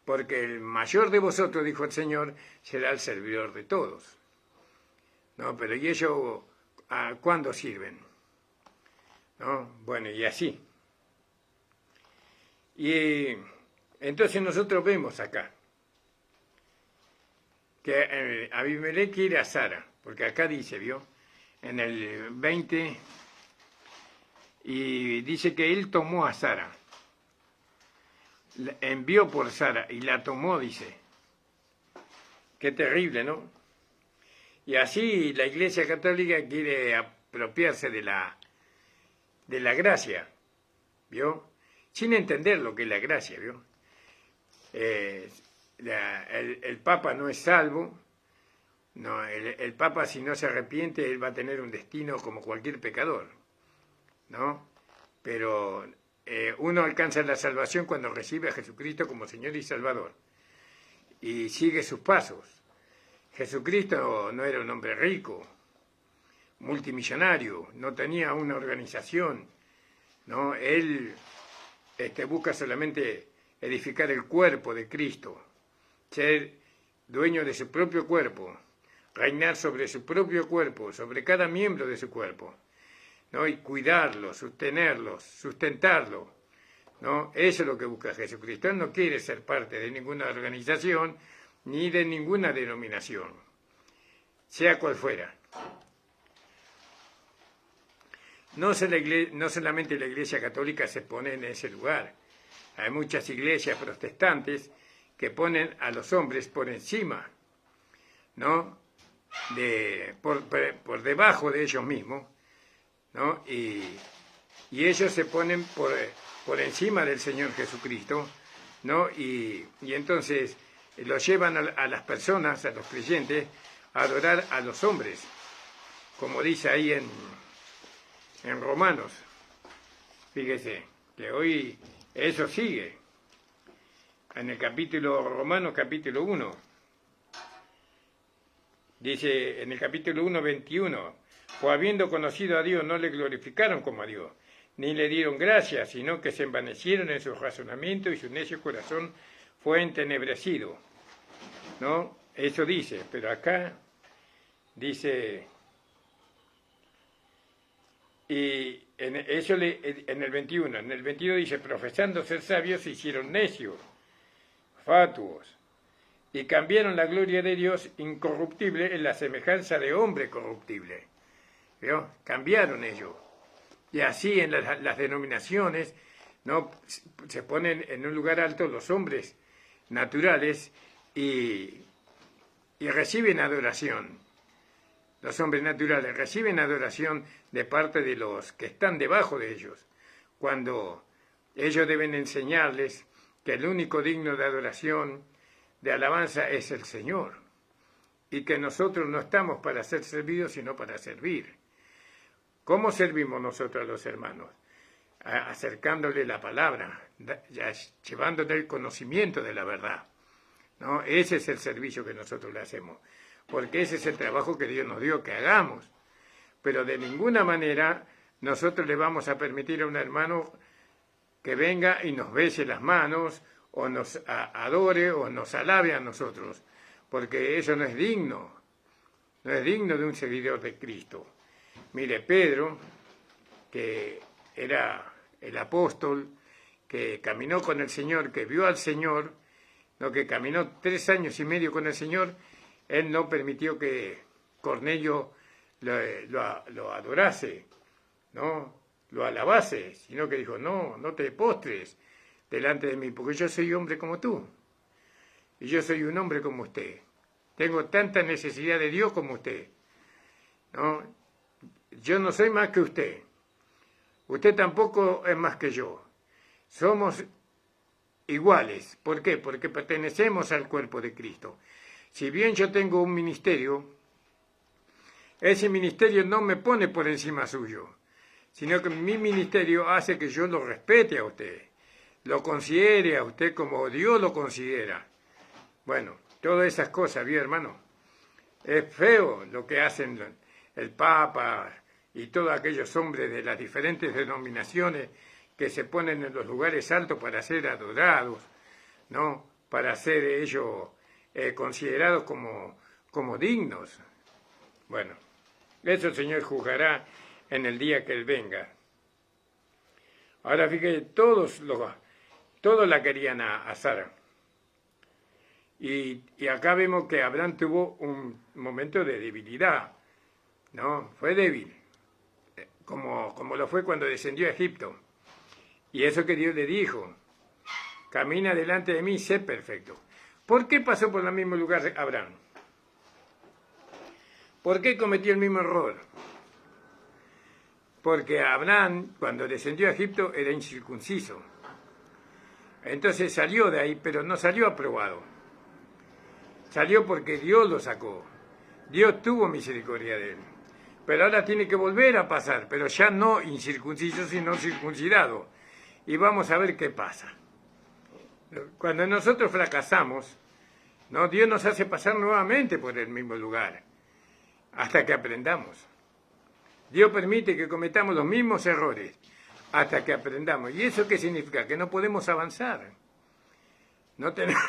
Porque el mayor de vosotros, dijo el Señor, será el servidor de todos. ¿No? Pero ¿y ellos a cuándo sirven? ¿No? Bueno, y así. Y entonces nosotros vemos acá que Abimelech quiere a Sara, porque acá dice, ¿vio? En el 20, y dice que él tomó a Sara, envió por Sara y la tomó, dice. Qué terrible, ¿no? Y así la Iglesia Católica quiere apropiarse de la gracia, ¿vio? Sin entender lo que es la gracia, ¿vio? El Papa no es salvo, no, el Papa, si no se arrepiente, él va a tener un destino como cualquier pecador, ¿no? Pero uno alcanza la salvación cuando recibe a Jesucristo como Señor y Salvador y sigue sus pasos. Jesucristo no era un hombre rico, multimillonario, no tenía una organización, ¿no? Él busca solamente edificar el cuerpo de Cristo, ser dueño de su propio cuerpo, reinar sobre su propio cuerpo, sobre cada miembro de su cuerpo, ¿no? Y cuidarlo, sostenerlo, sustentarlo, ¿no? Eso es lo que busca Jesucristo. Él no quiere ser parte de ninguna organización ni de ninguna denominación, sea cual fuera. No solamente la Iglesia Católica se pone en ese lugar. Hay muchas iglesias protestantes que ponen a los hombres por encima, ¿no? Por debajo de ellos mismos, ¿no? Y ellos se ponen por encima del Señor Jesucristo, ¿no? Y entonces los llevan a las personas, a los creyentes, a adorar a los hombres, como dice ahí en Romanos. Fíjese que hoy eso sigue. En el Romanos capítulo 1, dice en el capítulo 1, 21, pues habiendo conocido a Dios no le glorificaron como a Dios, ni le dieron gracias, sino que se envanecieron en su razonamiento y su necio corazón fue entenebrecido, ¿no? Eso dice, pero acá dice, y en el 21, en el 22 dice, profesando ser sabios se hicieron necios, fatuos, y cambiaron la gloria de Dios incorruptible en la semejanza de hombre corruptible. ¿Vio? Cambiaron ellos. Y así en las denominaciones, ¿no? Se ponen en un lugar alto los hombres naturales y reciben adoración. Los hombres naturales reciben adoración de parte de los que están debajo de ellos, cuando ellos deben enseñarles que el único digno de adoración, de alabanza, es el Señor, y que nosotros no estamos para ser servidos, sino para servir. ¿Cómo servimos nosotros a los hermanos? Acercándole la palabra, llevándole el conocimiento de la verdad, ¿no? Ese es el servicio que nosotros le hacemos, porque ese es el trabajo que Dios nos dio que hagamos. pero de ninguna manera nosotros le vamos a permitir a un hermano que venga y nos bese las manos, o nos adore, o nos alabe a nosotros, porque eso no es digno de un seguidor de Cristo. Mire, Pedro, que era el apóstol, que caminó con el Señor, que vio al Señor, ¿no? Que caminó 3 años y medio con el Señor, él no permitió que Cornelio lo adorase, ¿no? Lo alabase, sino que dijo, no te postres delante de mí, porque yo soy hombre como tú, y yo soy un hombre como usted. Tengo tanta necesidad de Dios como usted, ¿no? Yo no soy más que usted. Usted tampoco es más que yo. Somos iguales. ¿Por qué? Porque pertenecemos al cuerpo de Cristo. Si bien yo tengo un ministerio, ese ministerio no me pone por encima suyo, sino que mi ministerio hace que yo lo respete a usted, lo considere a usted como Dios lo considera. Bueno, todas esas cosas, ¿vio, hermano? Es feo lo que hacen el Papa y todos aquellos hombres de las diferentes denominaciones que se ponen en los lugares altos para ser adorados, ¿no? Para ser ellos considerados como dignos. Bueno, eso el Señor juzgará en el día que Él venga. Ahora fíjate, todos la querían a Sara. Y acá vemos que Abraham tuvo un momento de debilidad, ¿no? Fue débil, como lo fue cuando descendió a Egipto. Y eso que Dios le dijo, camina delante de mí, sé perfecto. ¿Por qué pasó por el mismo lugar Abraham? ¿Por qué cometió el mismo error? Porque Abraham, cuando descendió a Egipto, era incircunciso. Entonces salió de ahí, pero no salió aprobado. Salió porque Dios lo sacó. Dios tuvo misericordia de él. Pero ahora tiene que volver a pasar, pero ya no incircunciso, sino circuncidado. Y vamos a ver qué pasa. Cuando nosotros fracasamos, ¿no? Dios nos hace pasar nuevamente por el mismo lugar, hasta que aprendamos. Dios permite que cometamos los mismos errores, hasta que aprendamos. ¿Y eso qué significa? Que no podemos avanzar. No tenemos...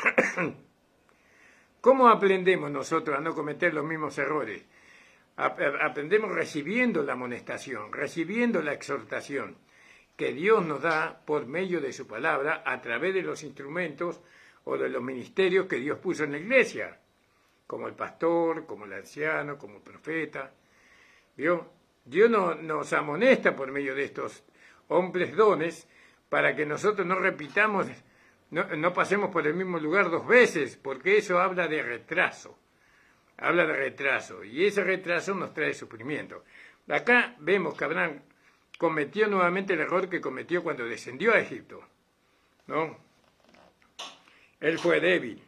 ¿Cómo aprendemos nosotros a no cometer los mismos errores? Aprendemos recibiendo la amonestación, recibiendo la exhortación que Dios nos da por medio de su palabra a través de los instrumentos o de los ministerios que Dios puso en la iglesia, como el pastor, como el anciano, como el profeta. ¿Vio? Dios nos amonesta por medio de estos hombres dones para que nosotros no repitamos, no pasemos por el mismo lugar 2 veces, porque eso habla de retraso. Habla de retraso, y ese retraso nos trae sufrimiento. Acá vemos que Abraham cometió nuevamente el error que cometió cuando descendió a Egipto, ¿no? Él fue débil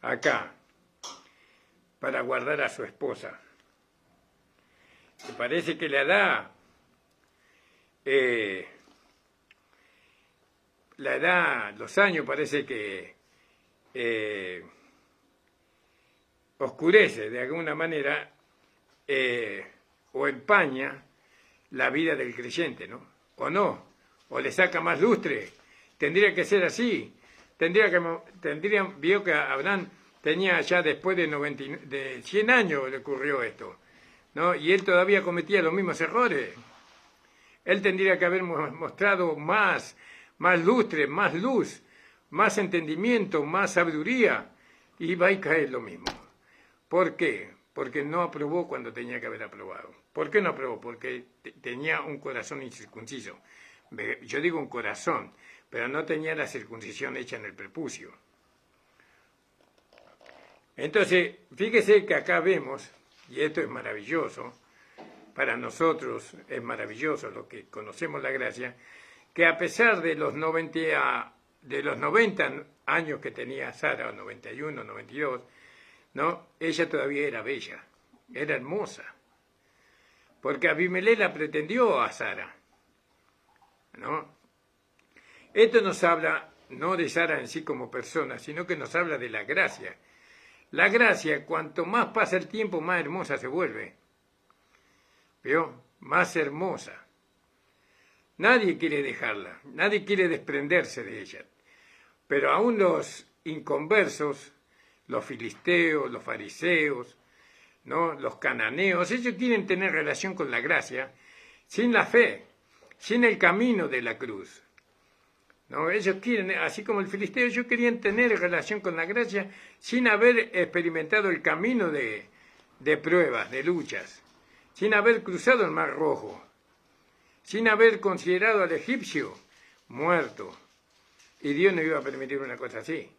acá para guardar a su esposa. Y parece que la edad, los años parece que oscurece de alguna manera o empaña la vida del creyente, ¿no? O no, o le saca más lustre. Tendría que ser así. Vio que Abraham tenía ya después de 100 años le ocurrió esto, ¿no? Y él todavía cometía los mismos errores. Él tendría que haber mostrado más lustre, más luz, más entendimiento, más sabiduría, y va a caer lo mismo. ¿Por qué? Porque no aprobó cuando tenía que haber aprobado. ¿Por qué no aprobó? Porque tenía un corazón incircunciso. Yo digo un corazón, pero no tenía la circuncisión hecha en el prepucio. Entonces, fíjese que acá vemos, y esto es maravilloso, para nosotros es maravilloso lo que conocemos la gracia, que a pesar de los 90 años que tenía Sara, 91, 92, ¿no? Ella todavía era bella, era hermosa, porque Abimelech la pretendió a Sara, ¿no? Esto nos habla no de Sara en sí como persona, sino que nos habla de la gracia. La gracia, cuanto más pasa el tiempo, más hermosa se vuelve. ¿vio? Más hermosa. Nadie quiere dejarla, nadie quiere desprenderse de ella. Pero aún los inconversos, los filisteos, los fariseos, ¿no? Los cananeos, ellos quieren tener relación con la gracia sin la fe, sin el camino de la cruz. ¿No? Ellos quieren, así como el filisteo, ellos querían tener relación con la gracia sin haber experimentado el camino de pruebas, de luchas, sin haber cruzado el Mar Rojo, sin haber considerado al egipcio muerto. Y Dios no iba a permitir una cosa así.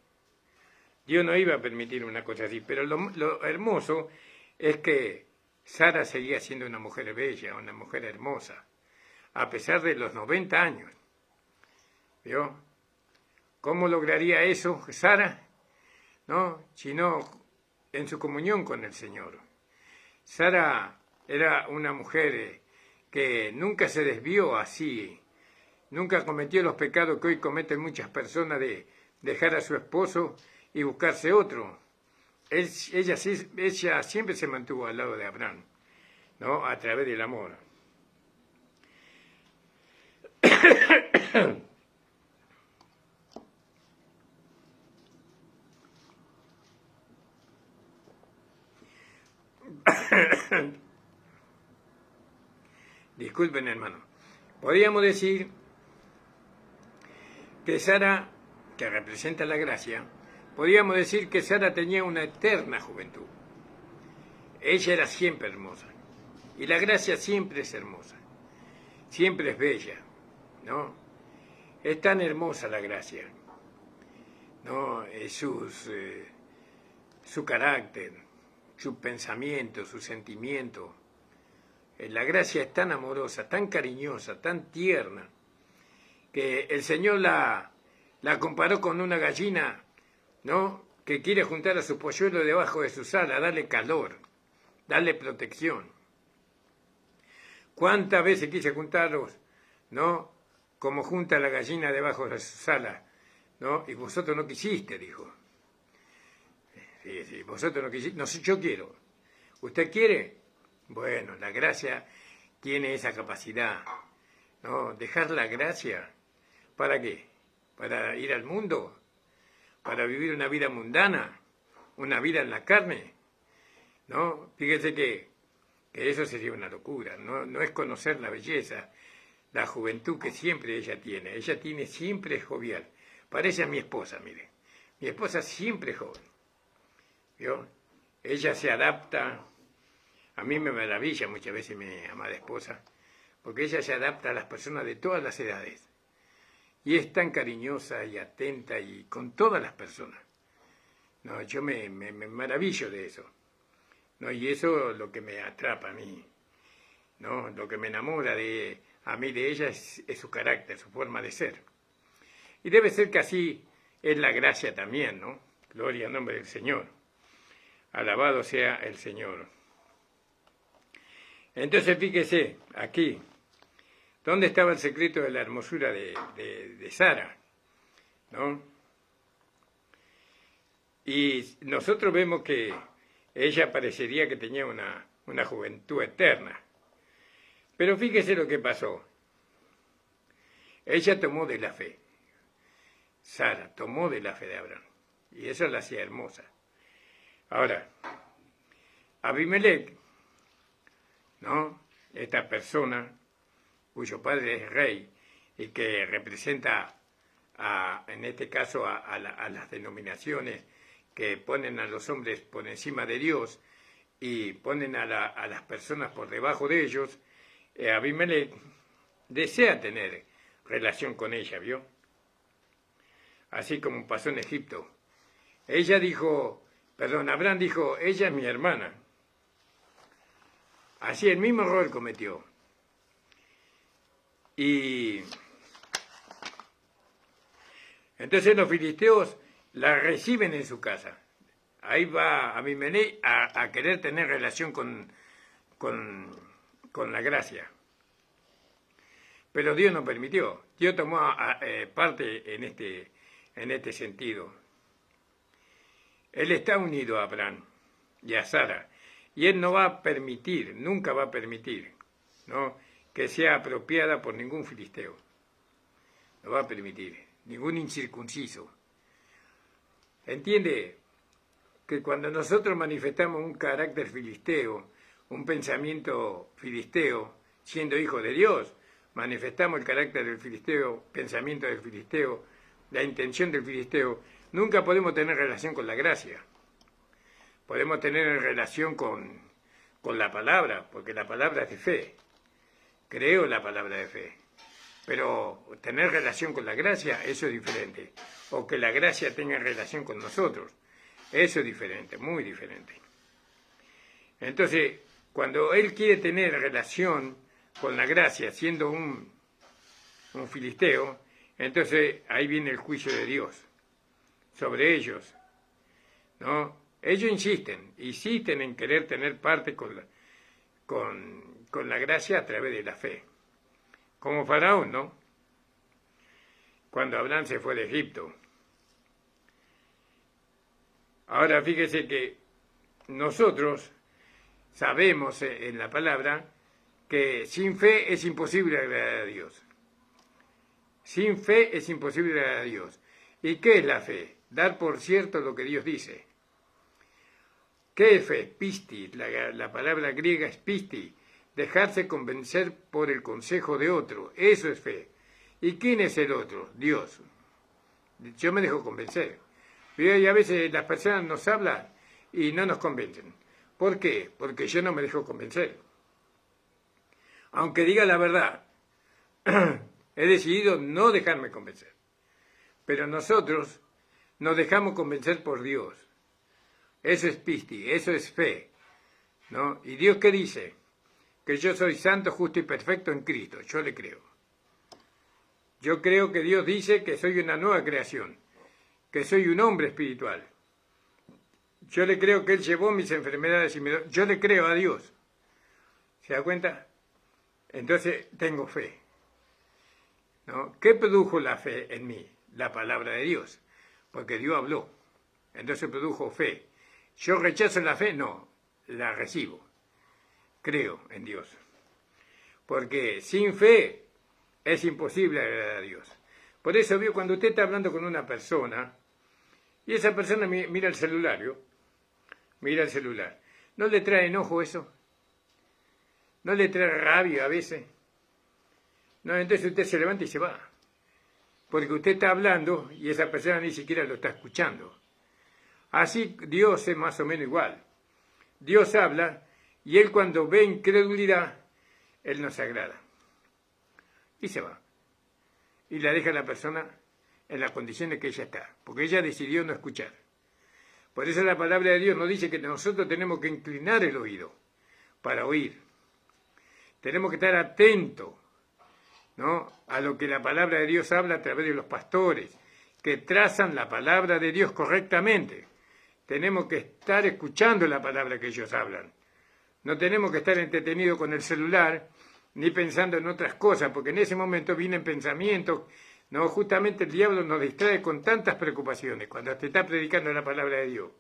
Dios no iba a permitir una cosa así. Pero lo hermoso es que Sara seguía siendo una mujer bella, una mujer hermosa, a pesar de los 90 años. ¿Vio? ¿Cómo lograría eso Sara? ¿No? Sino en su comunión con el Señor. Sara era una mujer que nunca se desvió así, nunca cometió los pecados que hoy cometen muchas personas de dejar a su esposo y buscarse otro. Ella siempre se mantuvo al lado de Abraham, ¿no? A través del amor. Disculpen, hermano. Podríamos decir que Sara, que representa la gracia, podríamos decir que Sara tenía una eterna juventud. Ella era siempre hermosa. Y la gracia siempre es hermosa. Siempre es bella, ¿no? Es tan hermosa la gracia, ¿no? Su carácter, su pensamiento, su sentimiento. La gracia es tan amorosa, tan cariñosa, tan tierna, que el Señor la comparó con una gallina, ¿no? Que quiere juntar a su polluelo debajo de sus alas, darle calor, darle protección. ¿Cuántas veces quise juntarlos, ¿no? Como junta la gallina debajo de sus alas, ¿no? Y vosotros no quisiste, dijo. Sí, vosotros no quisiste, no, yo quiero. ¿Usted quiere? Bueno, la gracia tiene esa capacidad, ¿no? Dejar la gracia, ¿para qué? ¿Para ir al mundo? ¿Para vivir una vida mundana? ¿Una vida en la carne? ¿No? Fíjese que eso sería una locura, no es conocer la belleza, la juventud que siempre ella tiene siempre es jovial. Parece a mi esposa, mire, mi esposa siempre es joven, ¿vio? Ella se adapta. A mí me maravilla muchas veces mi amada esposa, porque ella se adapta a las personas de todas las edades. Y es tan cariñosa y atenta y con todas las personas. No, yo me maravillo de eso. No, y eso es lo que me atrapa a mí. ¿No? Lo que me enamora a mí de ella es su carácter, su forma de ser. Y debe ser que así es la gracia también, ¿no? Gloria al nombre del Señor. Alabado sea el Señor. Entonces fíjese, aquí, ¿dónde estaba el secreto de la hermosura de Sara? ¿No? Y nosotros vemos que ella parecería que tenía una juventud eterna. Pero fíjese lo que pasó. Ella tomó de la fe. Sara tomó de la fe de Abraham. Y eso la hacía hermosa. Ahora, Abimelech, ¿no? Esta persona cuyo padre es rey y que representa, en este caso, a las denominaciones que ponen a los hombres por encima de Dios y ponen a las personas por debajo de ellos, Abimelech desea tener relación con ella, ¿vio? Así como pasó en Egipto. Abraham dijo, ella es mi hermana. Así el mismo error cometió. Y entonces los filisteos la reciben en su casa. Ahí va Abimelech a querer tener relación con la gracia. Pero Dios no permitió. Dios tomó parte en este sentido. Él está unido a Abraham y a Sara. Y Él no va a permitir, nunca va a permitir, ¿no?, que sea apropiada por ningún filisteo. No va a permitir, ningún incircunciso. Entiende que cuando nosotros manifestamos un carácter filisteo, un pensamiento filisteo, siendo hijo de Dios, manifestamos el carácter del filisteo, pensamiento del filisteo, la intención del filisteo, nunca podemos tener relación con la gracia. Podemos tener relación con la palabra, porque la palabra es de fe. Creo la palabra de fe. Pero tener relación con la gracia, eso es diferente. O que la gracia tenga relación con nosotros, eso es diferente, muy diferente. Entonces, cuando él quiere tener relación con la gracia, siendo un filisteo, entonces ahí viene el juicio de Dios sobre ellos, ¿no? Ellos insisten en querer tener parte con la gracia a través de la fe. Como Faraón, ¿no? Cuando Abraham se fue de Egipto. Ahora fíjese que nosotros sabemos en la palabra que sin fe es imposible agradar a Dios. Sin fe es imposible agradar a Dios. ¿Y qué es la fe? Dar por cierto lo que Dios dice. ¿Qué es fe? Pisti, la palabra griega es pisti, dejarse convencer por el consejo de otro, eso es fe. ¿Y quién es el otro? Dios. Yo me dejo convencer. Y a veces las personas nos hablan y no nos convencen. ¿Por qué? Porque yo no me dejo convencer. Aunque diga la verdad, he decidido no dejarme convencer. Pero nosotros nos dejamos convencer por Dios. Eso es pisti, eso es fe, ¿no? ¿Y Dios qué dice? Que yo soy santo, justo y perfecto en Cristo. Yo le creo. Yo creo que Dios dice que soy una nueva creación, que soy un hombre espiritual. Yo le creo que Él llevó mis enfermedades y yo le creo a Dios. ¿Se da cuenta? Entonces tengo fe, ¿no? ¿Qué produjo la fe en mí? La palabra de Dios, porque Dios habló. Entonces produjo fe. ¿Yo rechazo la fe? No, la recibo. Creo en Dios. Porque sin fe es imposible agradar a Dios. Por eso, cuando usted está hablando con una persona, y esa persona mira el celular, mira el celular, ¿no le trae enojo eso? ¿No le trae rabia a veces? No, entonces usted se levanta y se va. Porque usted está hablando y esa persona ni siquiera lo está escuchando. Así Dios es más o menos igual. Dios habla y Él cuando ve incredulidad, Él nos agrada. Y se va. Y la deja a la persona en las condiciones que ella está. Porque ella decidió no escuchar. Por eso la palabra de Dios nos dice que nosotros tenemos que inclinar el oído para oír. Tenemos que estar atentos, ¿no?, a lo que la palabra de Dios habla a través de los pastores, que trazan la palabra de Dios correctamente. Tenemos que estar escuchando la palabra que ellos hablan. No tenemos que estar entretenidos con el celular, ni pensando en otras cosas, porque en ese momento vienen pensamientos, ¿no? Justamente el diablo nos distrae con tantas preocupaciones cuando te está predicando la palabra de Dios.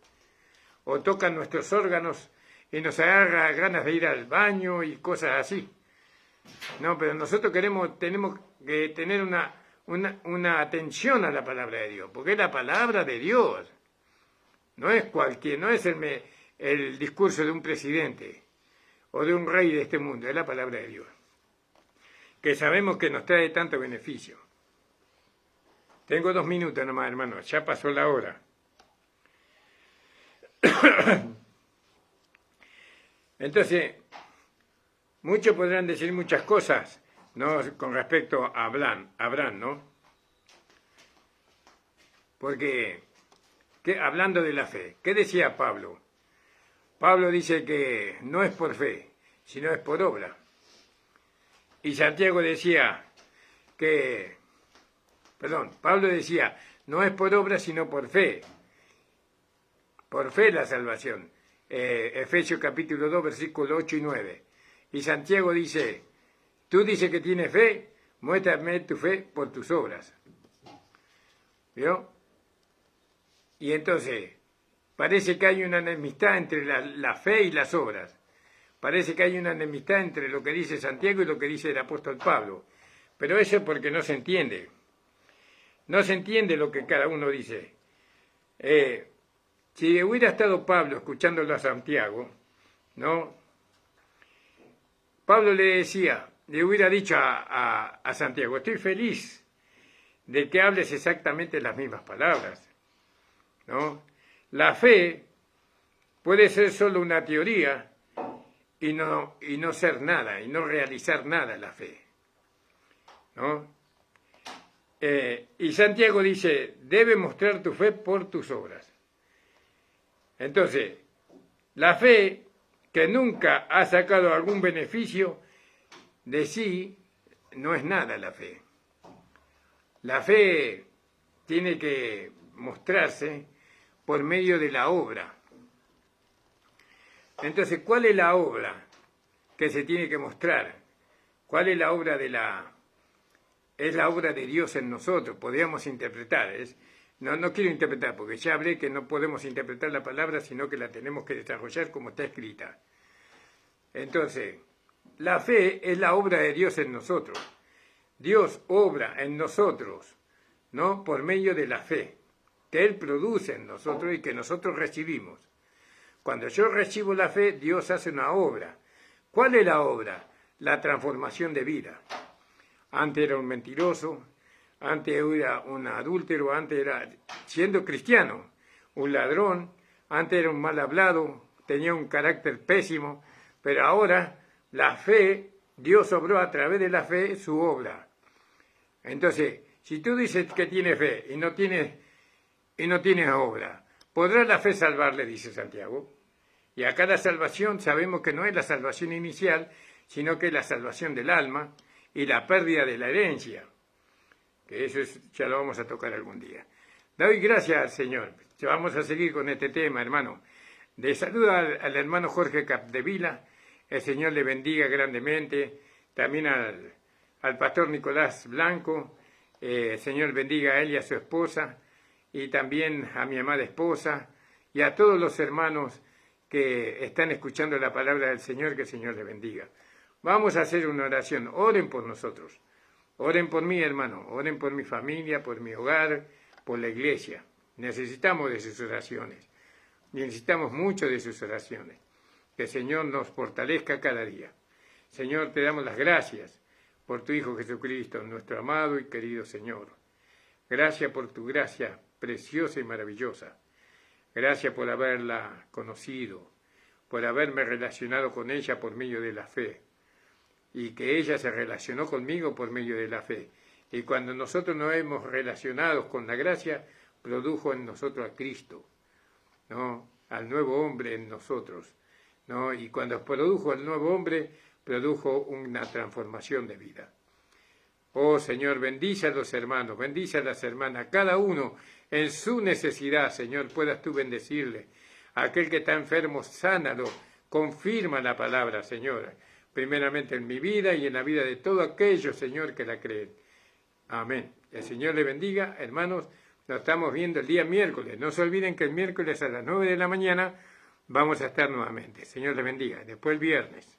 O tocan nuestros órganos y nos agarra ganas de ir al baño y cosas así. No, pero nosotros tenemos que tener una atención a la palabra de Dios, porque es la palabra de Dios. No es el discurso de un presidente o de un rey de este mundo, es la palabra de Dios, que sabemos que nos trae tanto beneficio. Tengo 2 minutos nomás, hermano, ya pasó la hora. Entonces, muchos podrán decir muchas cosas, ¿no?, con respecto a Abraham, ¿no? Porque, hablando de la fe, ¿qué decía Pablo? Pablo dice que no es por fe, sino es por obra. Y Santiago decía Pablo decía, no es por obra, sino por fe. Por fe la salvación. Efesios capítulo 2, versículos 8 y 9. Y Santiago dice, tú dices que tienes fe, muéstrame tu fe por tus obras. ¿Vio? Y entonces, parece que hay una enemistad entre la fe y las obras. Parece que hay una enemistad entre lo que dice Santiago y lo que dice el apóstol Pablo. Pero eso es porque no se entiende. No se entiende lo que cada uno dice. Si hubiera estado Pablo escuchándolo a Santiago, ¿no? Pablo le hubiera dicho a Santiago, estoy feliz de que hables exactamente las mismas palabras, ¿no? La fe puede ser solo una teoría y no ser nada, y no realizar nada la fe, ¿no? Y Santiago dice, debe mostrar tu fe por tus obras. Entonces, la fe que nunca ha sacado algún beneficio de sí, no es nada la fe. La fe tiene que mostrarse por medio de la obra. Entonces, ¿cuál es la obra que se tiene que mostrar? ¿Cuál es la obra es la obra de Dios en nosotros? Podríamos interpretar, no quiero interpretar, porque ya hablé que no podemos interpretar la palabra, sino que la tenemos que desarrollar como está escrita. Entonces, la fe es la obra de Dios en nosotros. Dios obra en nosotros, ¿no? Por medio de la fe, que Él produce en nosotros y que nosotros recibimos. Cuando yo recibo la fe, Dios hace una obra. ¿Cuál es la obra? La transformación de vida. Antes era un mentiroso, antes era un adúltero, antes era, siendo cristiano, un ladrón, antes era un mal hablado, tenía un carácter pésimo, pero ahora la fe, Dios obró a través de la fe su obra. Entonces, si tú dices que tienes fe y no tienes obra, ¿podrá la fe salvarle? Dice Santiago. Y acá la salvación sabemos que no es la salvación inicial, sino que es la salvación del alma y la pérdida de la herencia. Que eso ya lo vamos a tocar algún día. Doy gracias al Señor. Vamos a seguir con este tema, hermano. De saluda al hermano Jorge Capdevila. El Señor le bendiga grandemente. También al pastor Nicolás Blanco. El Señor bendiga a él y a su esposa. Y también a mi amada esposa. Y a todos los hermanos que están escuchando la palabra del Señor, que el Señor le bendiga. Vamos a hacer una oración. Oren por nosotros. Oren por mí, hermano. Oren por mi familia, por mi hogar, por la iglesia. Necesitamos de sus oraciones. Necesitamos mucho de sus oraciones. Que el Señor nos fortalezca cada día. Señor, te damos las gracias por tu Hijo Jesucristo, nuestro amado y querido Señor. Gracias por tu gracia preciosa y maravillosa. Gracias por haberla conocido, por haberme relacionado con ella por medio de la fe. Y que ella se relacionó conmigo por medio de la fe. Y cuando nosotros nos hemos relacionado con la gracia, produjo en nosotros a Cristo, ¿no? Al nuevo hombre en nosotros, ¿no? Y cuando produjo el nuevo hombre, produjo una transformación de vida. Oh Señor, bendice a los hermanos, bendice a las hermanas, cada uno en su necesidad, Señor, puedas tú bendecirle. Aquel que está enfermo, sánalo, confirma la palabra, Señor, primeramente en mi vida y en la vida de todos aquellos, Señor, que la creen. Amén. El Señor le bendiga, hermanos. Nos estamos viendo el día miércoles. No se olviden que el miércoles a las 9 de la mañana vamos a estar nuevamente. Señor le bendiga. Después el viernes.